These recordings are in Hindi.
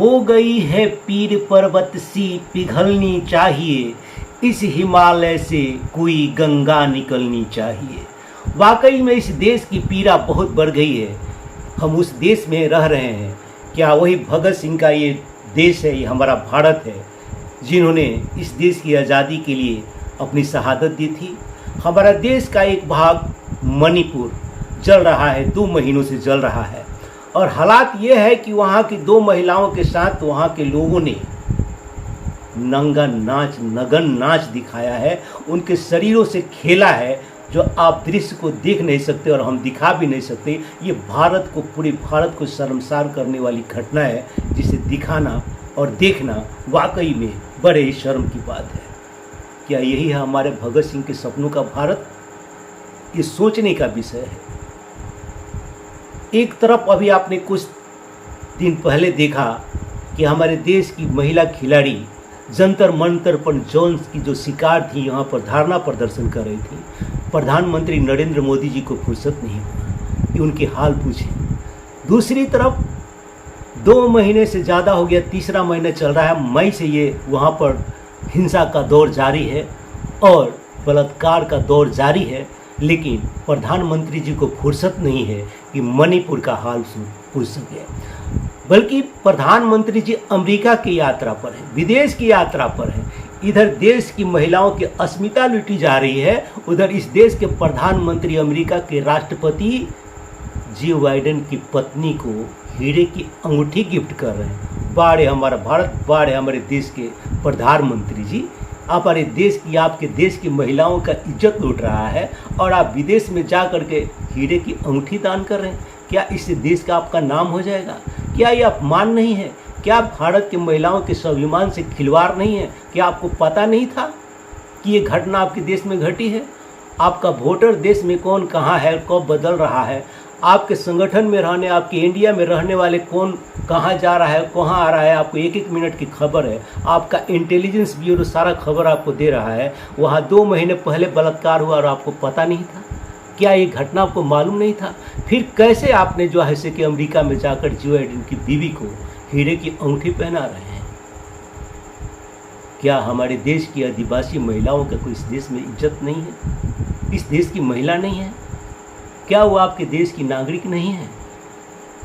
हो गई है पीर पर्वत सी पिघलनी चाहिए, इस हिमालय से कोई गंगा निकलनी चाहिए। वाकई में इस देश की पीड़ा बहुत बढ़ गई है। हम उस देश में रह रहे हैं। क्या वही भगत सिंह का ये देश है, ये हमारा भारत है, जिन्होंने इस देश की आज़ादी के लिए अपनी शहादत दी थी। हमारा देश का एक भाग मणिपुर जल रहा है, 2 महीनों से जल रहा है। और हालात ये है कि वहाँ की 2 महिलाओं के साथ वहाँ के लोगों ने नंगा नाच, नगन नाच दिखाया है, उनके शरीरों से खेला है, जो आप दृश्य को देख नहीं सकते और हम दिखा भी नहीं सकते। ये भारत को, पूरे भारत को शर्मसार करने वाली घटना है, जिसे दिखाना और देखना वाकई में बड़े ही शर्म की बात है। क्या यही है हमारे भगत सिंह के सपनों का भारत? ये सोचने का विषय है। एक तरफ अभी आपने कुछ दिन पहले देखा कि हमारे देश की महिला खिलाड़ी जंतर मंतर पर जोन्स की जो शिकार थी, यहाँ पर धरना प्रदर्शन कर रही थी। प्रधानमंत्री नरेंद्र मोदी जी को फुर्सत नहीं हुआ कि उनके हाल पूछें। दूसरी तरफ 2 महीने से ज़्यादा हो गया, तीसरा महीना चल रहा है, मई से ये वहाँ पर हिंसा का दौर जारी है और बलात्कार का दौर जारी है। लेकिन प्रधानमंत्री जी को फुर्सत नहीं है कि मणिपुर का हाल पूछ सके। बल्कि प्रधानमंत्री जी अमेरिका की यात्रा पर हैं, विदेश की यात्रा पर हैं। इधर देश की महिलाओं की अस्मिता लूटी जा रही है, उधर इस देश के प्रधानमंत्री अमेरिका के राष्ट्रपति जो बाइडेन की पत्नी को हीरे की अंगूठी गिफ्ट कर रहे हैं। बाड़े हमारा भारत, बाड़े हमारे देश के प्रधानमंत्री जी, हमारे देश की, आपके देश की महिलाओं का इज्जत लूट रहा है और आप विदेश में जा कर के हीरे की अंगूठी दान कर रहे हैं। क्या इससे देश का आपका नाम हो जाएगा? क्या ये अपमान नहीं है? क्या भारत की महिलाओं के स्वाभिमान से खिलवाड़ नहीं है? क्या आपको पता नहीं था कि ये घटना आपके देश में घटी है? आपका वोटर देश में कौन कहाँ है, कब बदल रहा है, आपके संगठन में रहने, आपके इंडिया में रहने वाले कौन कहाँ जा रहा है, कहाँ आ रहा है, आपको 1-1 मिनट की खबर है। आपका इंटेलिजेंस ब्यूरो सारा खबर आपको दे रहा है। वहाँ 2 महीने पहले बलात्कार हुआ और आपको पता नहीं था? क्या ये घटना आपको मालूम नहीं था? फिर कैसे आपने जो है कि अमेरिका में जाकर जो बाइडेन की बीवी को हीरे की अंगूठी पहना रहे हैं? क्या हमारे देश की आदिवासी महिलाओं का कोई इस देश में इज्जत नहीं है? इस देश की महिला नहीं है? क्या वो आपके देश की नागरिक नहीं है?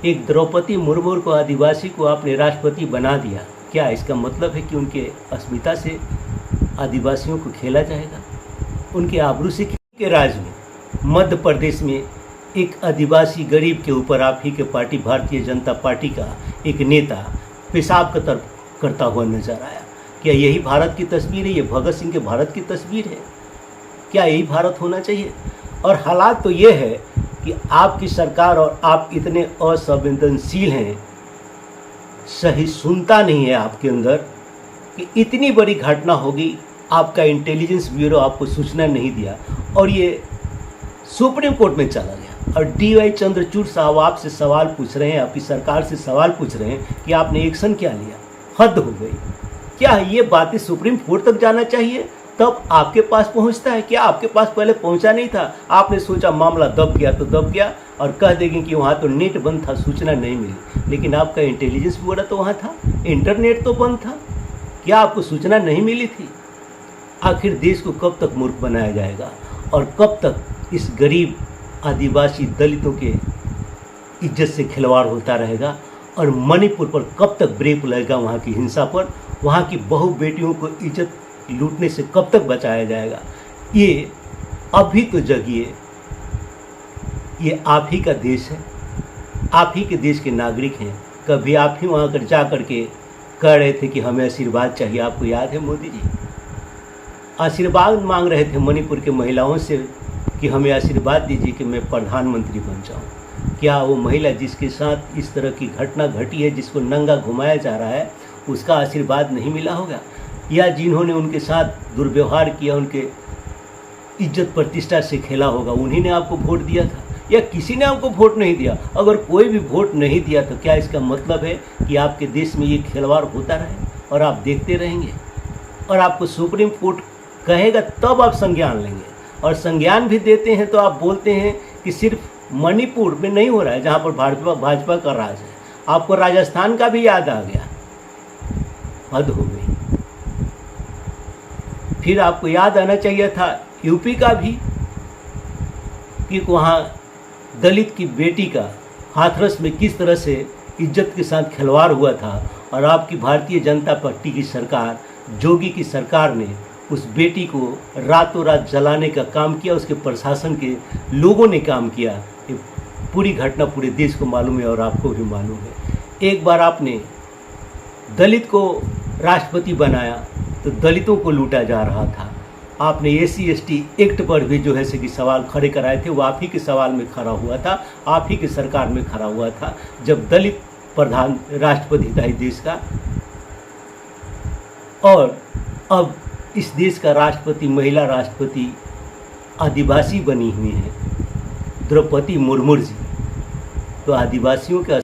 एक द्रौपदी मुर्मू को, आदिवासी को आपने राष्ट्रपति बना दिया। क्या इसका मतलब है कि उनके अस्मिता से आदिवासियों को खेला जाएगा, उनके आबरू से? के राज्य में मध्य प्रदेश में एक आदिवासी गरीब के ऊपर आप ही के पार्टी भारतीय जनता पार्टी का एक नेता पेशाब करता हुआ नजर आया। क्या यही भारत की तस्वीर है? ये भगत सिंह के भारत की तस्वीर है? क्या यही भारत होना चाहिए? और हालात तो ये है कि आपकी सरकार और आप इतने असंवेदनशील हैं, सहिष्णुता नहीं है आपके अंदर कि इतनी बड़ी घटना होगी, आपका इंटेलिजेंस ब्यूरो आपको सूचना नहीं दिया और ये सुप्रीम कोर्ट में चला गया। और DY चंद्रचूड़ साहब आपसे सवाल पूछ रहे हैं, आपकी सरकार से सवाल पूछ रहे हैं कि आपने एक्शन क्या लिया। हद हो गई। क्या ये बातें सुप्रीम कोर्ट तक जाना चाहिए तब आपके पास पहुंचता है? क्या आपके पास पहले पहुंचा नहीं था? आपने सोचा मामला दब गया तो दब गया और कह देंगे कि वहाँ तो नेट बंद था, सूचना नहीं मिली। लेकिन आपका इंटेलिजेंस ब्यूरो तो वहाँ था, इंटरनेट तो बंद था। क्या आपको सूचना नहीं मिली थी? आखिर देश को कब तक मूर्ख बनाया जाएगा और कब तक इस गरीब आदिवासी दलितों के इज्जत से खिलवाड़ होता रहेगा? और मणिपुर पर कब तक ब्रेक लगेगा? वहाँ की हिंसा पर, वहाँ की बहु बेटियों को इज्जत लूटने से कब तक बचाया जाएगा? ये अभी तो जगिए। ये आप ही का देश है, आप ही के देश के नागरिक हैं। कभी आप ही वहाँ कर जा कर के कह रहे थे कि हमें आशीर्वाद चाहिए। आपको याद है मोदी जी आशीर्वाद मांग रहे थे मणिपुर के महिलाओं से कि हमें आशीर्वाद दीजिए कि मैं प्रधानमंत्री बन जाऊँ। क्या वो महिला जिसके साथ इस तरह की घटना घटी है, जिसको नंगा घुमाया जा रहा है, उसका आशीर्वाद नहीं मिला होगा? या जिन्होंने उनके साथ दुर्व्यवहार किया, उनके इज्जत प्रतिष्ठा से खेला होगा, उन्हीं ने आपको वोट दिया था? या किसी ने आपको वोट नहीं दिया? अगर कोई भी वोट नहीं दिया तो क्या इसका मतलब है कि आपके देश में ये खिलवाड़ होता रहे और आप देखते रहेंगे और आपको सुप्रीम कोर्ट कहेगा तब आप संज्ञान लेंगे? और संज्ञान भी देते हैं तो आप बोलते हैं कि सिर्फ मणिपुर में नहीं हो रहा है जहाँ पर भाजपा का राज है। आपको राजस्थान का भी याद आ गया हद हो गई। फिर आपको याद आना चाहिए था यूपी का भी, कि वहाँ दलित की बेटी का हाथरस में किस तरह से इज्जत के साथ खिलवाड़ हुआ था, और आपकी भारतीय जनता पार्टी की सरकार, जोगी की सरकार ने उस बेटी को रातों रात जलाने का काम किया। उसके प्रशासन के लोगों ने काम किया। ये पूरी घटना पूरे देश को मालूम है और आपको भी मालूम है। एक बार आपने दलित को राष्ट्रपति बनाया तो दलितों को लूटा जा रहा था। आपने SC/ST एक्ट पर भी जो है कि सवाल खड़े कराए थे, वो आप ही के सवाल में खड़ा हुआ था, आप ही की सरकार में खड़ा हुआ था, जब दलित प्रधान राष्ट्रपति था इस देश का। और अब इस देश का राष्ट्रपति, महिला राष्ट्रपति आदिवासी बनी हुई है, द्रौपदी मुर्मू जी। तो आदिवासियों का,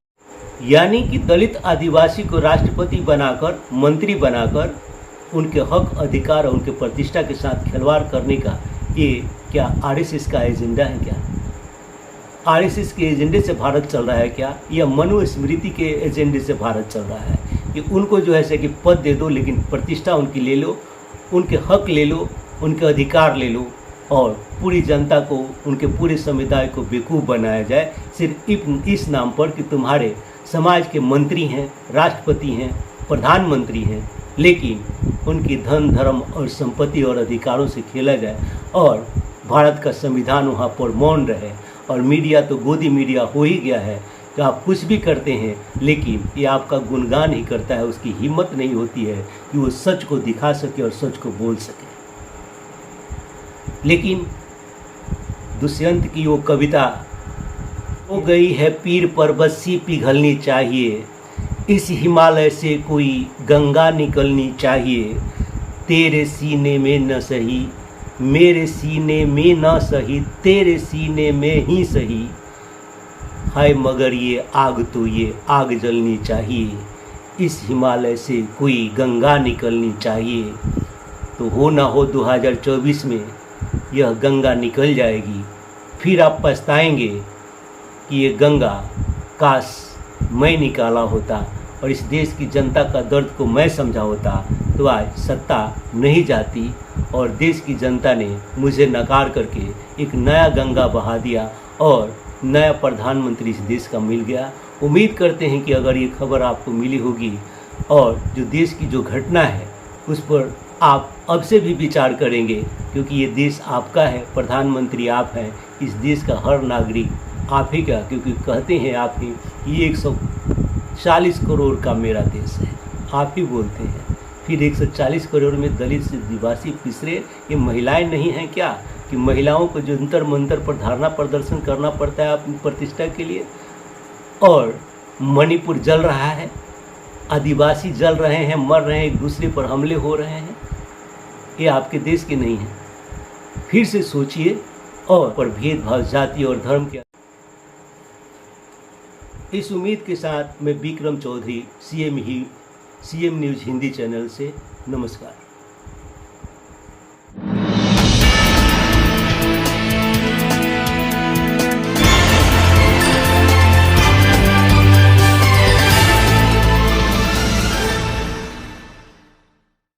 यानी कि दलित आदिवासी को राष्ट्रपति बनाकर, मंत्री बनाकर उनके हक, अधिकार और उनके प्रतिष्ठा के साथ खिलवाड़ करने का ये क्या RSS का एजेंडा है क्या? RSS के एजेंडे से भारत चल रहा है क्या, या मनुस्मृति के एजेंडे से भारत चल रहा है कि उनको जो है कि पद दे दो लेकिन प्रतिष्ठा उनकी ले लो, उनके हक ले लो, उनके अधिकार ले लो, और पूरी जनता को, उनके पूरे समुदाय को बेवकूफ़ बनाया जाए सिर्फ इस नाम पर कि तुम्हारे समाज के मंत्री हैं, राष्ट्रपति हैं, प्रधानमंत्री हैं, लेकिन उनकी धन, धर्म और संपत्ति और अधिकारों से खेला जाए और भारत का संविधान वहाँ पर मौन रहे। और मीडिया तो गोदी मीडिया हो ही गया है कि आप कुछ भी करते हैं लेकिन ये आपका गुणगान ही करता है। उसकी हिम्मत नहीं होती है कि वो सच को दिखा सके और सच को बोल सके। लेकिन दुष्यंत की वो कविता, हो गई है पीर पर्वत सी पिघलनी चाहिए, इस हिमालय से कोई गंगा निकलनी चाहिए, तेरे सीने में न सही, मेरे सीने में न सही, तेरे सीने में ही सही, हाय मगर ये आग तो ये आग जलनी चाहिए, इस हिमालय से कोई गंगा निकलनी चाहिए। तो हो ना हो 2024 में यह गंगा निकल जाएगी, फिर आप पछताएंगे कि ये गंगा काश मैं निकाला होता और इस देश की जनता का दर्द को मैं समझा होता, तो आज सत्ता नहीं जाती और देश की जनता ने मुझे नकार करके एक नया गंगा बहा दिया और नया प्रधानमंत्री इस देश का मिल गया। उम्मीद करते हैं कि अगर ये खबर आपको मिली होगी और जो देश की जो घटना है उस पर आप अब से भी विचार करेंगे, क्योंकि ये देश आपका है, प्रधानमंत्री आप हैं, इस देश का हर नागरिक आप ही का, क्योंकि कहते हैं आप ही, ये 140 करोड़ का मेरा देश है, आप ही बोलते हैं। फिर 140 करोड़ में दलित से आदिवासी पिछड़े, ये महिलाएं नहीं हैं क्या, कि महिलाओं को जंतर मंतर पर धरना प्रदर्शन करना पड़ता है अपनी प्रतिष्ठा के लिए। और मणिपुर जल रहा है, आदिवासी जल रहे हैं, मर रहे हैं, एक दूसरे पर हमले हो रहे हैं, ये आपके देश के नहीं हैं। फिर से सोचिए। और पर भेदभाव जाति और धर्म के, इस उम्मीद के साथ मैं Vikram Chaudhary, CM news Hindi channel से नमस्कार।